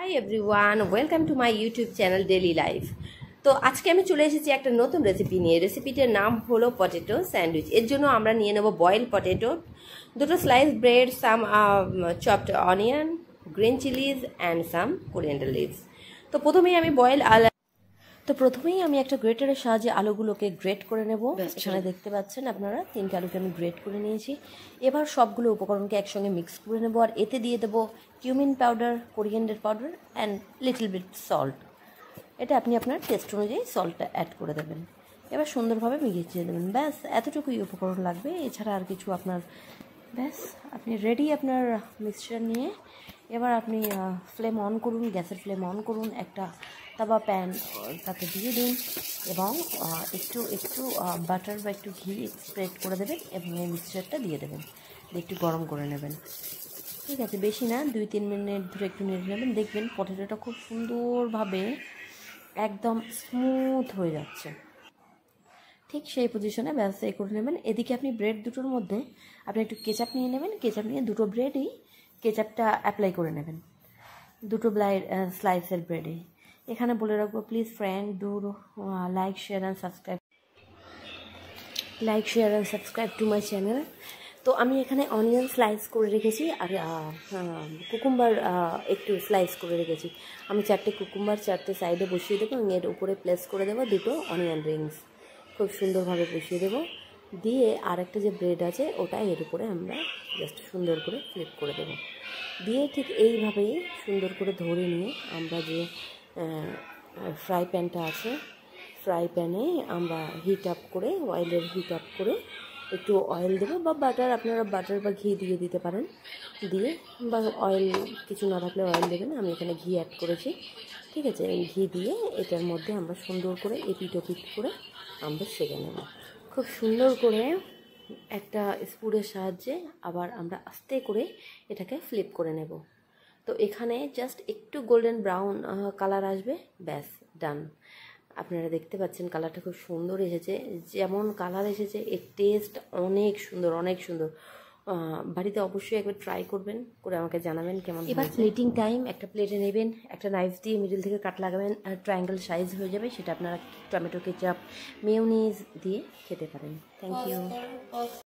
Hi everyone, welcome to my YouTube channel daily life. তো আজকে আমি চলে এসেছি একটা নতুন রেসিপি নিয়ে। রেসিপিটার নাম হলো পটেটো স্যান্ডউইচ। এর জন্য আমরা নিয়ে নেব বয়েল পটেটো, দুটো slice bread, some chopped onion, green chillies and some coriander leaves. তো প্রথমেই আমি একটা গ্রেটারের সাহায্যে আলুগুলোকে গ্রেট করে নেব। এখানে দেখতে পাচ্ছেন আপনারা 3টে আলুকে আমি গ্রেট করে নিয়েছি। এবার সবগুলো উপকরণকে একসঙ্গে মিক্স করে নেব, আর এতে দিয়ে দেবো cumin powder, coriander powder and little bit salt. এটা আপনি আপনার টেস্ট অনুযায়ী সল্টটা অ্যাড করে দেবেন। এবার সুন্দরভাবে মিশিয়ে দেবেন। ব্যাস এতটুকুই উপকরণ লাগবে, এছাড়া আর কিছু আপনার ব্যাস আপনি রেডি আপনার মিক্সচার নিয়ে। এবার আপনি ফ্লেম অন করুন, গ্যাসের ফ্লেম অন করুন, একটা তাওয়া প্যান তাতে দিয়ে দিন এবং একটু বাটার বা একটু ঘি স্প্রেড করে দেবেন এবং এই মিক্সচারটা দিয়ে দেবেন, দিয়ে একটু গরম করে নেবেন। ঠিক আছে, বেশি না, 2-3 মিনিট ধরে একটু নেড়ে নেবেন। দেখবেন পটেটোটা খুব সুন্দরভাবে একদম স্মুথ হয়ে যাচ্ছে। ঠিক সেই পজিশনে ব্যাস এ করে নেবেন। এদিকে আপনি ব্রেড দুটোর মধ্যে আপনি একটু কেচাপ নিয়ে নেবেন। কেচাপ নিয়ে দুটো ব্রেডই কেচাপটা অ্যাপ্লাই করে নেবেন, দুটো স্লাইসের ব্রেডে। এখানে বলে রাখবো, please friend do like share and subscribe to my channel. তো আমি এখানে অনিয়ন স্লাইস করে রেখেছি আর কুকুম্বার একটু স্লাইস করে রেখেছি। আমি 4টে কুকুম্বার 4টে সাইডে বসিয়ে দেবো এবং এর উপরে প্লেস করে দেবো দুটো অনিয়ন রিংস। খুব সুন্দরভাবে বসিয়ে দেবো, দিয়ে আরেকটা যে ব্রেড আছে ওটা এর উপরে আমরা জাস্ট সুন্দর করে ফ্লিপ করে দেবো। দিয়ে ঠিক এইভাবেই সুন্দর করে ধরে নিয়ে আমরা যে ফ্রাই প্যানটা আছে, ফ্রাই প্যানে আমরা হিট আপ করে একটু অয়েল দেবো বা বাটার, আপনারা বাটার বা ঘি দিয়ে দিতে পারেন, দিয়ে বা অয়েল কিছু না থাকলে অয়েল দেবেন। আমি এখানে ঘি অ্যাড করেছি। ঠিক আছে, এই ঘি দিয়ে এটার মধ্যে আমরা সুন্দর করে এপিট ওপিট করে আমরা সেঁকে নেব। খুব সুন্দর করে একটা স্পুনের সাহায্যে আবার আমরা আস্তে করে এটাকে ফ্লিপ করে নেব। তো এখানে জাস্ট একটু গোল্ডেন ব্রাউন কালার আসবে, ব্যাস ডান। আপনারা দেখতে পাচ্ছেন কালারটা খুব সুন্দর এসেছে। যেমন কালার এসেছে এর টেস্ট অনেক সুন্দর। বাড়িতে অবশ্যই একবার ট্রাই করবেন, করে আমাকে জানাবেন কেমন। এবার প্লেটিং টাইম। একটা প্লেটে নেবেন, একটা নাইফ দিয়ে মিডিল থেকে কাট লাগাবেন, ট্রায়াঙ্গেল সাইজ হয়ে যাবে। সেটা আপনারা টমেটো কেচাপ, মেয়োনিজ দিয়ে খেতে পারেন। Thank you.